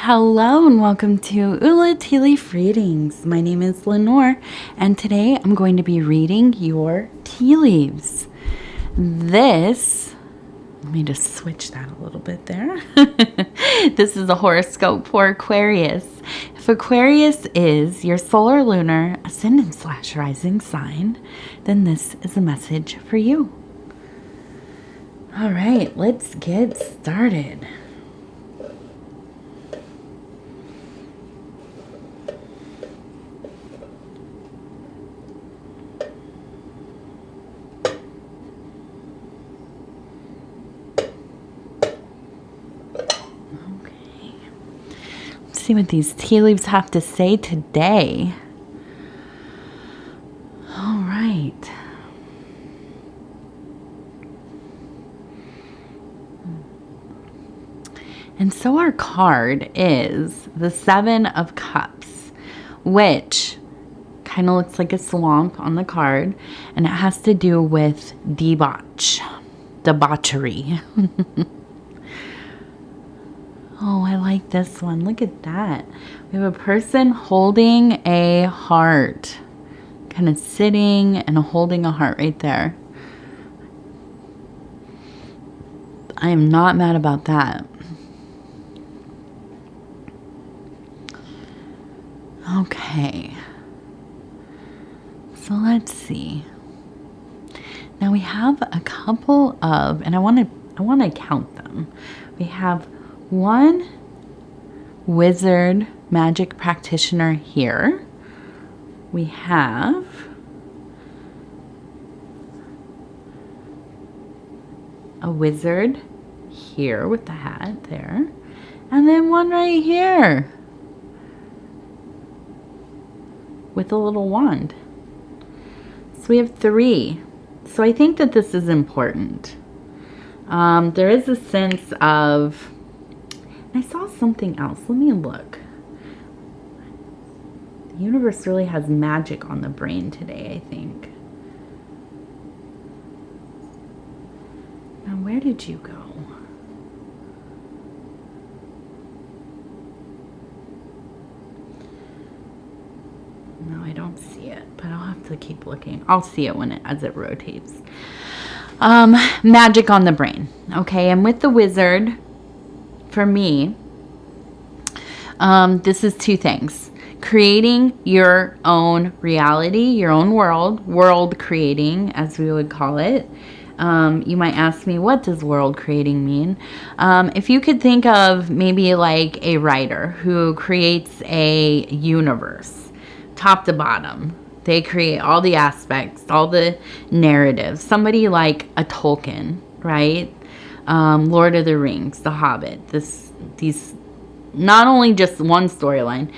Hello and welcome to Ula Tea Leaf Readings. My name is Lenor and today I'm going to be reading your tea leaves. Let me just switch that a little bit there. This is a horoscope for Aquarius. If Aquarius is your solar, lunar, ascendant / rising sign, then this is a message for you. All right, let's get started. See what these tea leaves have to say today. All right. And so our card is the Seven of Cups, which kind of looks like a swamp on the card, and it has to do with debauchery. Oh, I like this one. Look at that. We have a person holding a heart. Kind of sitting and holding a heart right there. I am not mad about that. Okay. So let's see. Now we have a couple of, and I want to count them. We have one wizard magic practitioner here. We have a wizard here with the hat there. And then one right here with a little wand. So we have three. So I think that this is important. There is a sense of, I saw something else. Let me look. The universe really has magic on the brain today, I think. Now, where did you go? No, I don't see it, but I'll have to keep looking. I'll see it as it rotates. Magic on the brain. Okay, and with the wizard, for me, this is two things. Creating your own reality, your own world creating, as we would call it. You might ask me, what does world creating mean? If you could think of maybe like a writer who creates a universe, top to bottom. They create all the aspects, all the narratives. Somebody like a Tolkien, right? Lord of the Rings, The Hobbit, these not only just one storyline,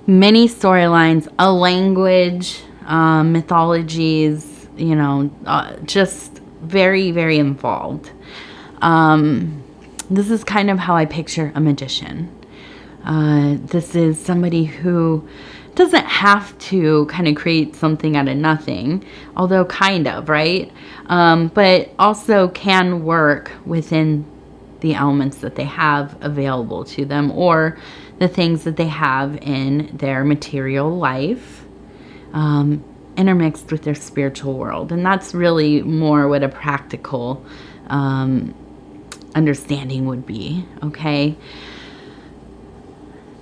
many storylines, a language, mythologies, just very, very involved. This is kind of how I picture a magician. This is somebody who doesn't have to kind of create something out of nothing, although kind of, right? But also can work within the elements that they have available to them or the things that they have in their material life, intermixed with their spiritual world. And that's really more what a practical understanding would be, okay?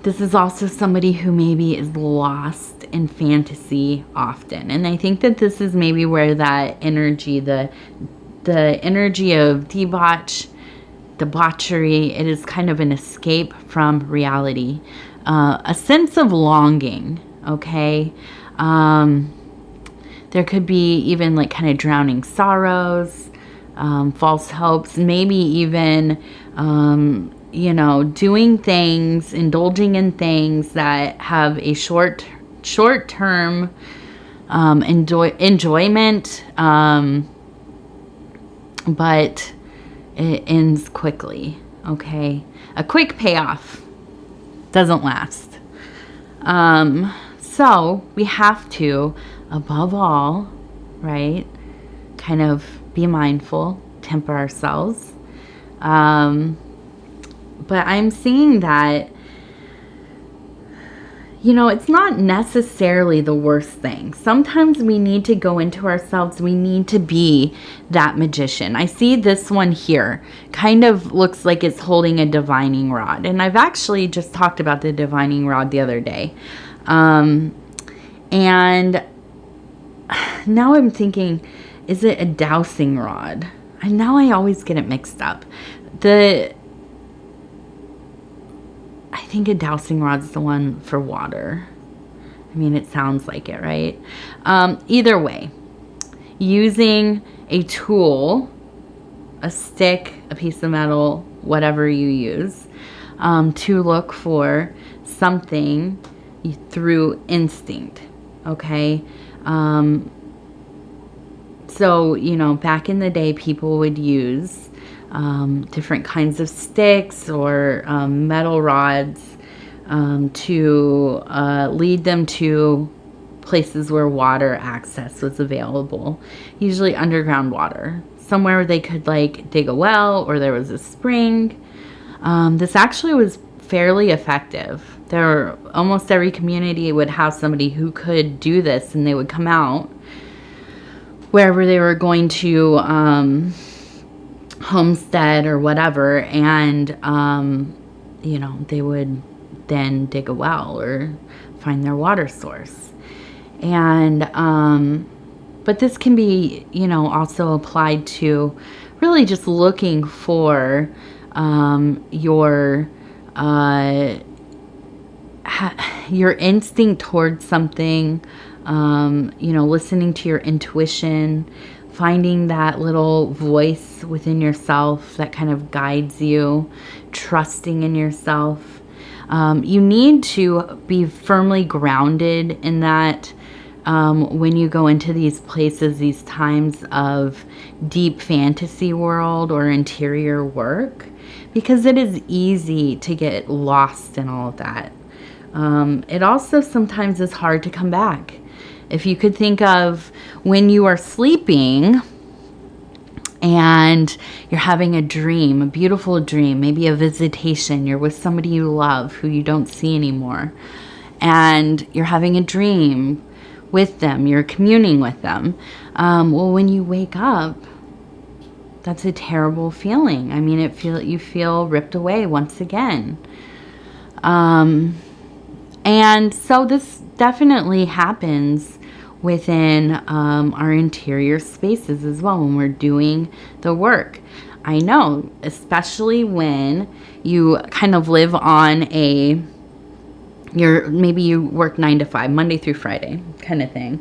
This is also somebody who maybe is lost in fantasy often. And I think that this is maybe where that energy, the energy of debauchery, it is kind of an escape from reality. A sense of longing, okay? There could be even like kind of drowning sorrows, false hopes, maybe even doing things, indulging in things that have a short-term enjoyment, but it ends quickly, okay? A quick payoff doesn't last. So we have to, above all, right, kind of be mindful, temper ourselves. But I'm seeing that you know, it's not necessarily the worst thing. Sometimes we need to go into ourselves. We need to be that magician. I see this one here kind of looks like it's holding a divining rod. And I've actually just talked about the divining rod the other day. And now I'm thinking, is it a dowsing rod? And now I always get it mixed up. I think a dowsing rod's the one for water. I mean, it sounds like it, right? Either way, using a tool, a stick, a piece of metal, whatever you use, to look for something through instinct, okay? So, you know, back in the day, people would use different kinds of sticks or metal rods to lead them to places where water access was available, usually underground water, somewhere where they could like dig a well or there was a spring. This actually was fairly effective. Almost every community would have somebody who could do this, and they would come out wherever they were going to homestead or whatever, and you know, they would then dig a well or find their water source. And but this can be, you know, also applied to really just looking for your instinct towards something, you know, listening to your intuition, finding that little voice within yourself that kind of guides you, trusting in yourself. You need to be firmly grounded in that when you go into these places, these times of deep fantasy world or interior work, because it is easy to get lost in all of that. It also sometimes is hard to come back. If you could think of when you are sleeping and you're having a dream, a beautiful dream, maybe a visitation, you're with somebody you love who you don't see anymore, and you're having a dream with them, you're communing with them. Well, when you wake up, that's a terrible feeling. I mean, you feel ripped away once again. And so this definitely happens within our interior spaces as well when we're doing the work. I know, especially when you kind of live on maybe you work 9 to 5, Monday through Friday kind of thing.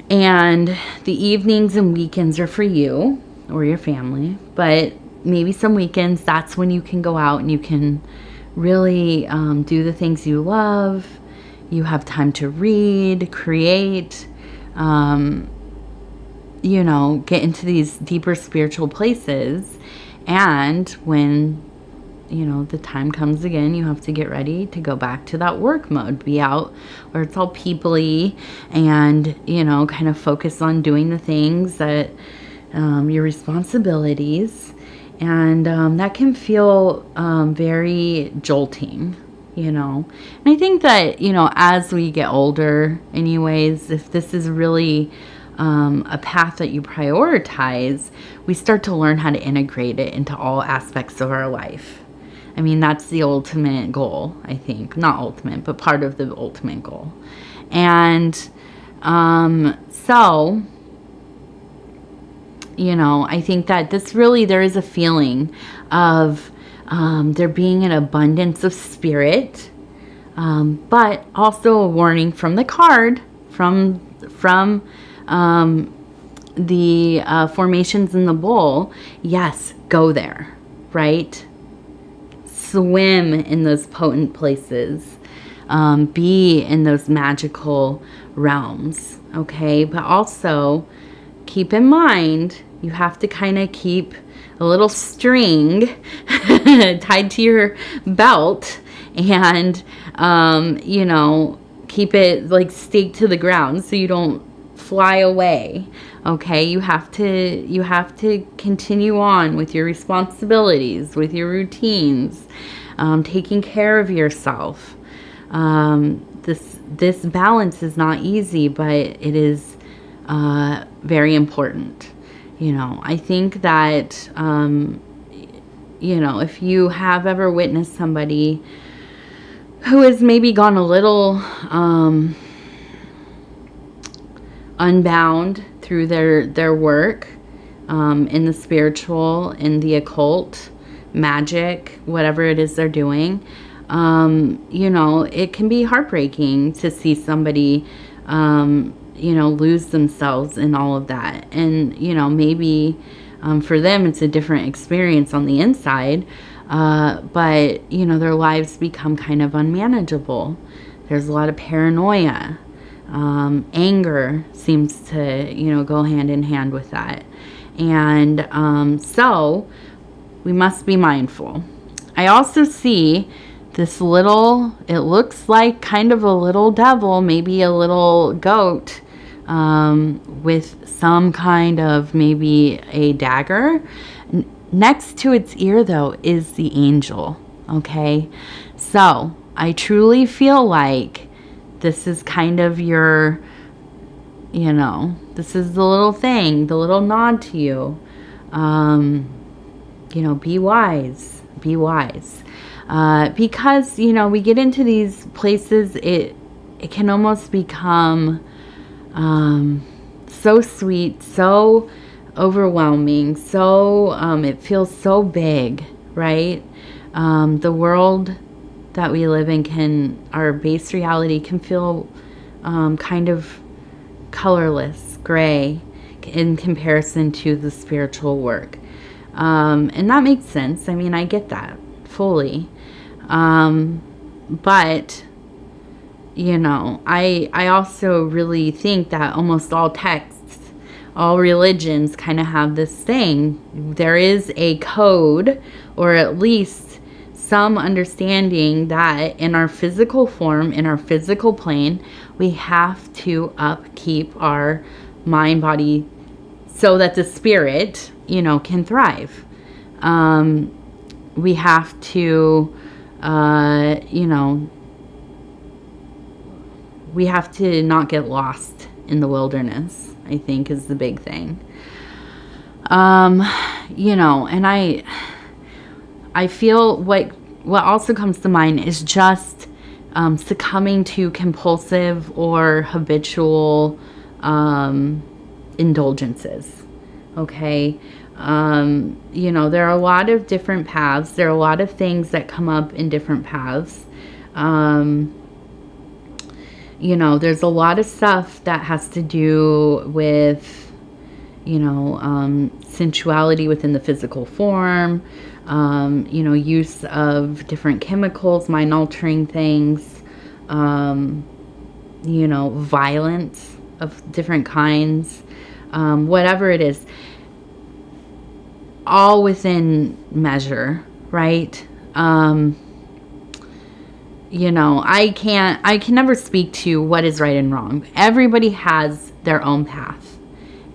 And the evenings and weekends are for you or your family, but maybe some weekends, that's when you can go out and you can really do the things you love. You have time to read, create, you know, get into these deeper spiritual places. And when, you know, the time comes again, you have to get ready to go back to that work mode, be out where it's all people-y and, you know, kind of focus on doing the things that, your responsibilities. And that can feel very jolting, you know. And I think that, you know, as we get older anyways, if this is really a path that you prioritize, we start to learn how to integrate it into all aspects of our life. I mean, that's the ultimate goal, I think. Not ultimate, but part of the ultimate goal. And so, you know, I think that there is a feeling of there being an abundance of spirit, but also a warning from the card, from the formations in the bowl. Yes, go there, right? Swim in those potent places. Be in those magical realms, okay? But also, keep in mind, you have to kind of keep a little string tied to your belt and, you know, keep it like staked to the ground so you don't fly away. Okay, you have to continue on with your responsibilities, with your routines, taking care of yourself. This balance is not easy, but it is very important. I think that, if you have ever witnessed somebody who has maybe gone a little unbound through their work in the spiritual, in the occult, magic, whatever it is they're doing, it can be heartbreaking to see somebody, lose themselves in all of that. And, maybe for them it's a different experience on the inside, but, their lives become kind of unmanageable. There's a lot of paranoia. Anger seems to, go hand in hand with that. And so we must be mindful. I also see this little, it looks like kind of a little devil, maybe a little goat, with some kind of maybe a dagger. Next to its ear, though, is the angel. Okay? So I truly feel like this is kind of your, this is the little thing, the little nod to you. Be wise. Be wise. Because, we get into these places, it can almost become so sweet, so overwhelming, so it feels so big, right? The world that we live in our base reality can feel kind of colorless, gray, in comparison to the spiritual work. And that makes sense. I mean, I get that fully. But, I also really think that almost all texts, all religions kind of have this thing. There is a code, or at least some understanding that in our physical form, in our physical plane, we have to upkeep our mind, body, so that the spirit, can thrive. We have to, we have to not get lost in the wilderness, I think, is the big thing. And I feel what also comes to mind is just succumbing to compulsive or habitual indulgences. Okay. There are a lot of different paths. There are a lot of things that come up in different paths. There's a lot of stuff that has to do with, sensuality within the physical form, use of different chemicals, mind-altering things, violence of different kinds, whatever it is, all within measure, right? I can never speak to what is right and wrong. Everybody has their own path.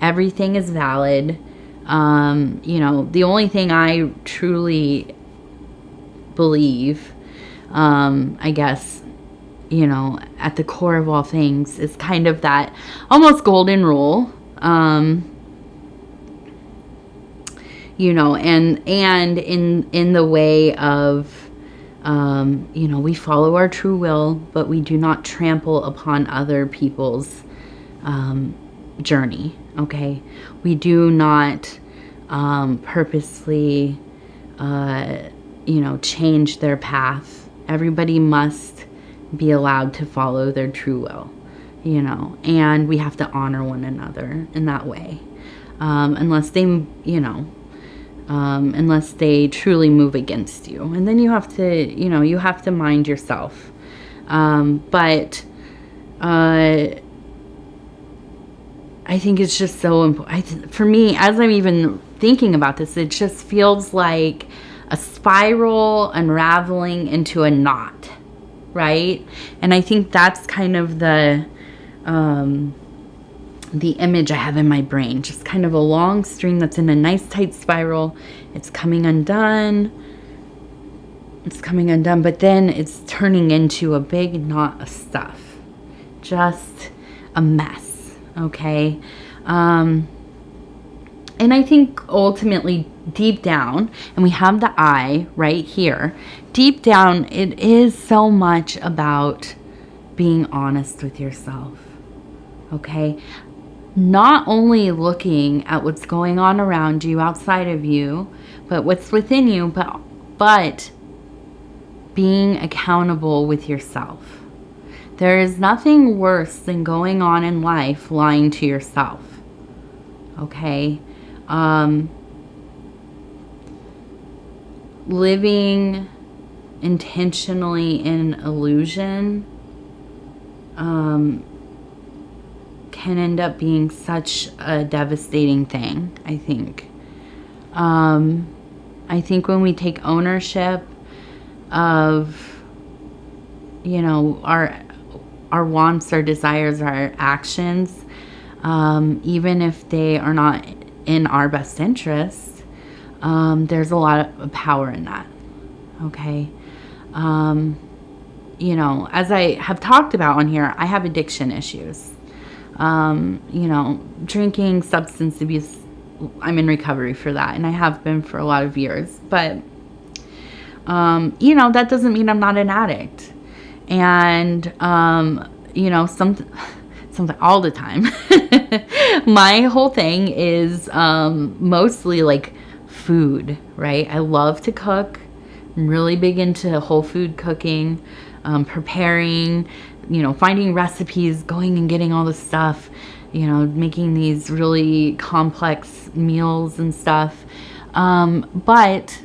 Everything is valid. The only thing I truly believe, I guess, at the core of all things is kind of that almost golden rule, and in the way of, we follow our true will, but we do not trample upon other people's journey. Okay, we do not purposely, change their path. Everybody must be allowed to follow their true will, and we have to honor one another in that way, unless they, unless they truly move against you, and then you have to, you have to mind yourself. But I think it's just so important. For me, as I'm even thinking about this, it just feels like a spiral unraveling into a knot, right? And I think that's kind of the image I have in my brain. Just kind of a long string that's in a nice tight spiral. It's coming undone. It's coming undone, but then it's turning into a big knot of stuff. Just a mess, okay? And I think ultimately deep down, and we have the I right here, deep down, it is so much about being honest with yourself, okay? Not only looking at what's going on around you, outside of you, but what's within you, but being accountable with yourself. There is nothing worse than going on in life lying to yourself, okay? Living intentionally in illusion can end up being such a devastating thing, I think. I think when we take ownership of, you know, our wants, our desires, our actions, even if they are not in our best interest, there's a lot of power in that, okay? You know, as I have talked about on here, I have addiction issues. You know, drinking, substance abuse, I'm in recovery for that, and I have been for a lot of years. But, you know, that doesn't mean I'm not an addict. And, you know, something all the time. My whole thing is mostly like food, right? I love to cook. I'm really big into whole food cooking, preparing, you know, finding recipes, going and getting all the stuff, you know, making these really complex meals and stuff. But,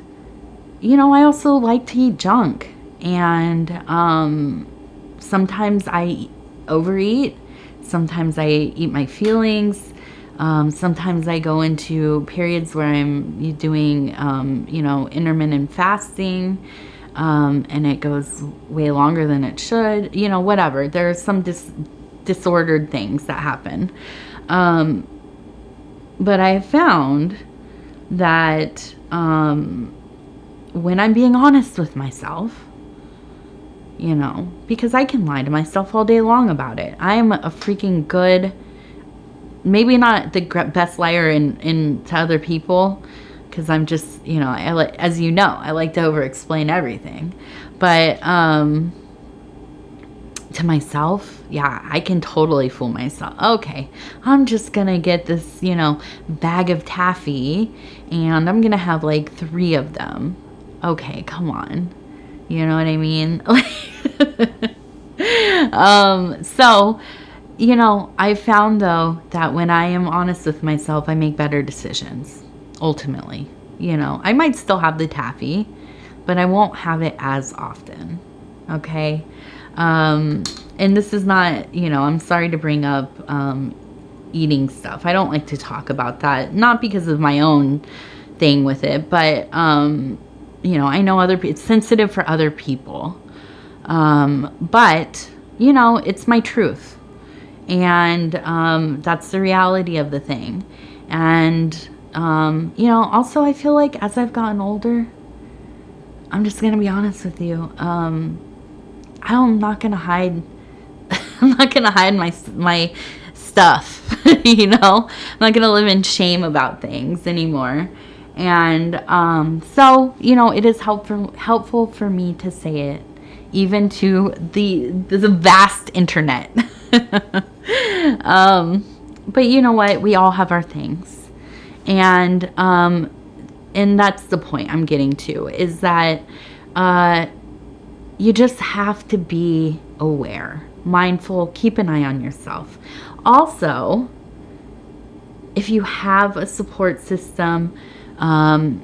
you know, I also like to eat junk. And sometimes I overeat. Sometimes I eat my feelings. Sometimes I go into periods where I'm doing, you know, intermittent fasting. And it goes way longer than it should, you know, whatever. There's some disordered things that happen. But I found that when I'm being honest with myself, you know, because I can lie to myself all day long about it. I am a freaking good, maybe not the best liar in to other people, because I'm just, you know, as you know, I like to over-explain everything. But to myself, yeah, I can totally fool myself. Okay, I'm just going to get this, you know, bag of taffy, and I'm going to have like 3 of them. Okay, come on. You know what I mean? So, you know, I found, though, that when I am honest with myself, I make better decisions. Ultimately, you know, I might still have the taffy, but I won't have it as often. Okay. And this is not, you know, I'm sorry to bring up, eating stuff. I don't like to talk about that, not because of my own thing with it, but, you know, I know it's sensitive for other people. But, you know, it's my truth. And, that's the reality of the thing. And, you know, also I feel like as I've gotten older, I'm just going to be honest with you. I'm not going to hide, I'm not going to hide my stuff, you know, I'm not going to live in shame about things anymore. And, so, you know, it is helpful for me to say it, even to the vast internet. But you know what? We all have our things. And that's the point I'm getting to, is that you just have to be aware, mindful, keep an eye on yourself. Also, if you have a support system, and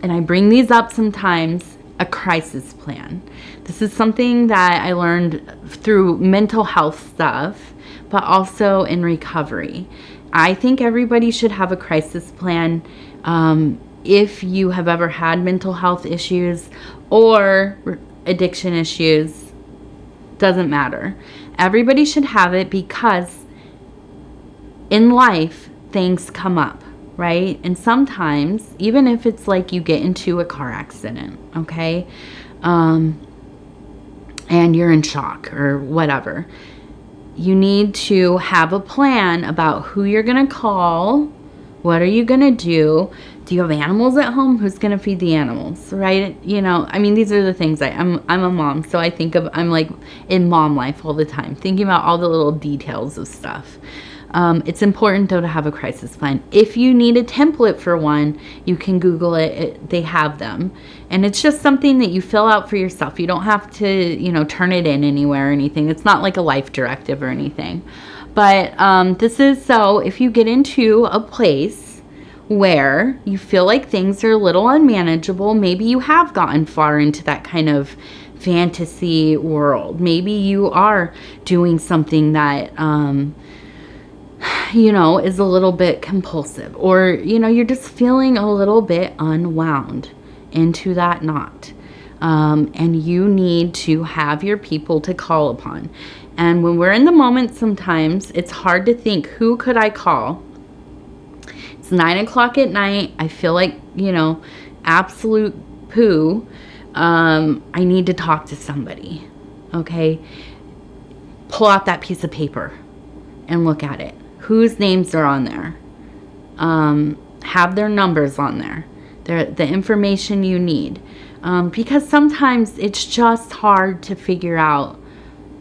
I bring these up sometimes, a crisis plan. This is something that I learned through mental health stuff, but also in recovery. I think everybody should have a crisis plan. If you have ever had mental health issues or addiction issues, doesn't matter. Everybody should have it, because in life, things come up, right? And sometimes, even if it's like you get into a car accident, okay? and you're in shock or whatever. You need to have a plan about who you're going to call. What are you going to do? Do you have animals at home? Who's going to feed the animals, right? You know, I mean, these are the things I'm a mom, so I think of, I'm like in mom life all the time, thinking about all the little details of stuff. It's important, though, to have a crisis plan. If you need a template for one, you can Google it. They have them. And it's just something that you fill out for yourself. You don't have to, you know, turn it in anywhere or anything. It's not like a life directive or anything. But this is so if you get into a place where you feel like things are a little unmanageable, maybe you have gotten far into that kind of fantasy world. Maybe you are doing something that you know, is a little bit compulsive, or, you know, you're just feeling a little bit unwound into that knot. And you need to have your people to call upon. And when we're in the moment, sometimes it's hard to think, who could I call? It's 9 o'clock at night. I feel like, you know, absolute poo. I need to talk to somebody. Okay. Pull out that piece of paper and look at it. Whose names are on there? Have their numbers on there. The information you need. Because sometimes it's just hard to figure out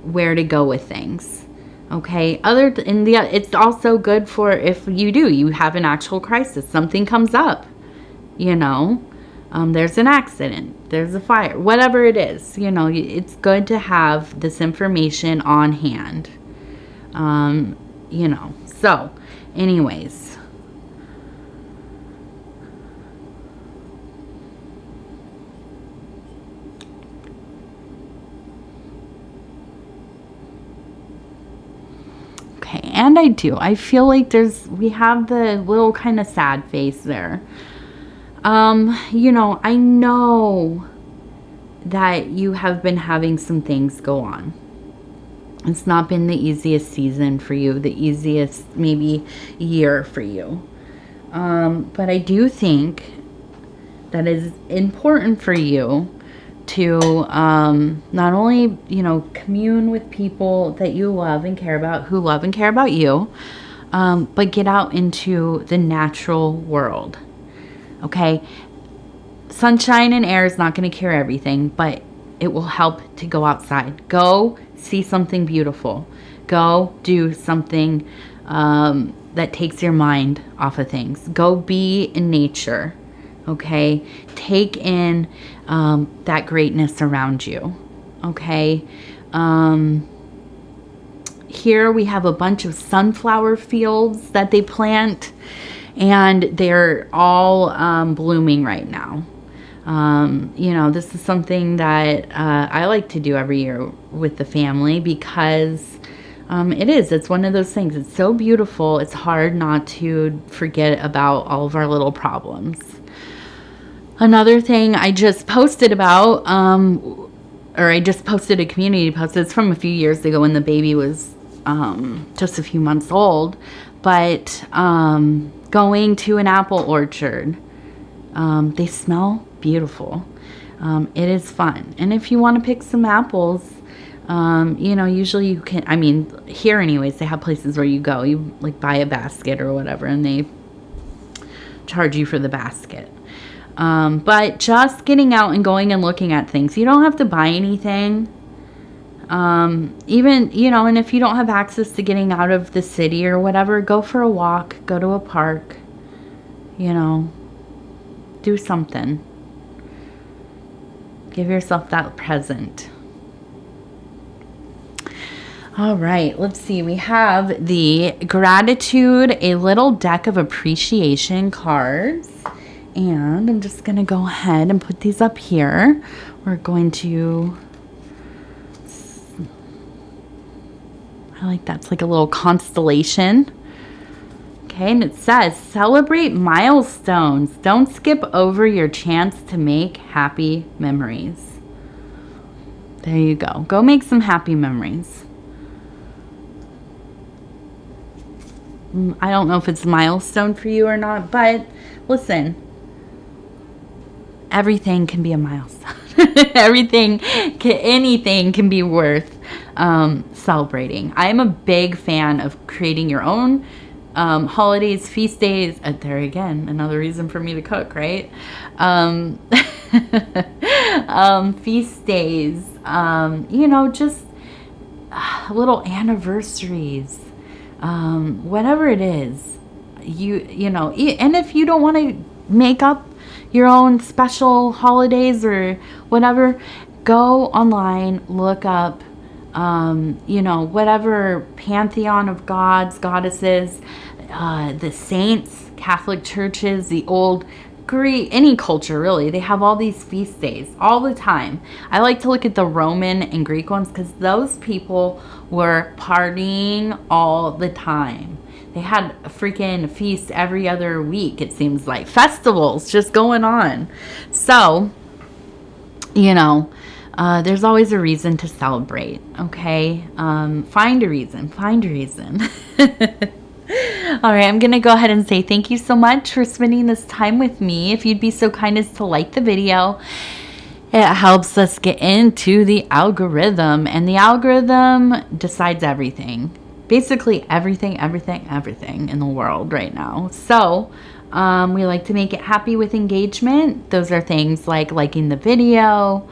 where to go with things. Okay? It's also good for if you have an actual crisis. Something comes up. You know? There's an accident. There's a fire. Whatever it is. You know, it's good to have this information on hand. You know. So, anyways. Okay, and I feel like we have the little kind of sad face there. You know, I know that you have been having some things go on. It's not been the easiest season for you, the easiest maybe year for you. But I do think that it's important for you to not only, you know, commune with people that you love and care about, who love and care about you, but get out into the natural world. Okay? Sunshine and air is not going to cure everything, but it will help to go outside. Go see something beautiful. Go do something that takes your mind off of things. Go be in nature. Okay? Take in that greatness around you. Okay? Here we have a bunch of sunflower fields that they plant, and they're all blooming right now. You know, this is something that I like to do every year with the family because it's one of those things. It's so beautiful. It's hard not to forget about all of our little problems. Another thing I just posted about, or I just posted a community post. It's from a few years ago when the baby was just a few months old, but going to an apple orchard. They smell beautiful. It is fun. And if you want to pick some apples, you know, usually you can, I mean, here anyways, they have places where you go, you like buy a basket or whatever, and they charge you for the basket. But just getting out and going and looking at things, you don't have to buy anything. Even, you know, and if you don't have access to getting out of the city or whatever, go for a walk, go to a park, you know, do something. Give yourself that present. All right, let's see. We have the gratitude, a little deck of appreciation cards. And I'm just going to go ahead and put these up here. We're going to, I like that. It's like a little constellation. Okay, and it says, celebrate milestones. Don't skip over your chance to make happy memories. There you go. Go make some happy memories. I don't know if it's a milestone for you or not, but listen, everything can be a milestone. Anything can be worth celebrating. I'm a big fan of creating your own holidays, feast days. There again, another reason for me to cook, right? Feast days, just little anniversaries, whatever it is, and if you don't want to make up your own special holidays or whatever, go online, look up, whatever pantheon of gods, goddesses, the saints, Catholic churches, the old Greek, any culture really, they have all these feast days all the time. I like to look at the Roman and Greek ones because those people were partying all the time. They had a freaking feast every other week, it seems like. Festivals just going on. So, there's always a reason to celebrate, okay? Find a reason. All right, I'm going to go ahead and say thank you so much for spending this time with me. If you'd be so kind as to like the video, it helps us get into the algorithm. And the algorithm decides everything. Basically everything in the world right now. So we like to make it happy with engagement. Those are things like liking the video,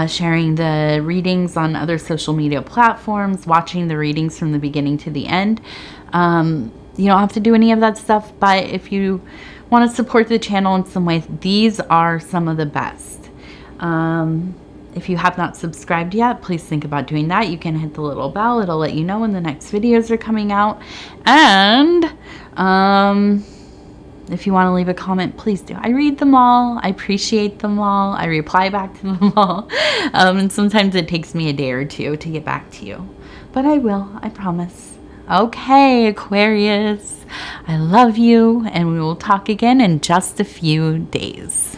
sharing the readings on other social media platforms, watching the readings from the beginning to the end. You don't have to do any of that stuff, but if you want to support the channel in some way, these are some of the best. If you have not subscribed yet, please think about doing that. You can hit the little bell. It'll let you know when the next videos are coming out. And if you want to leave a comment, please do. I read them all. I appreciate them all. I reply back to them all. And sometimes it takes me a day or two to get back to you. But I will. I promise. Okay, Aquarius. I love you. And we will talk again in just a few days.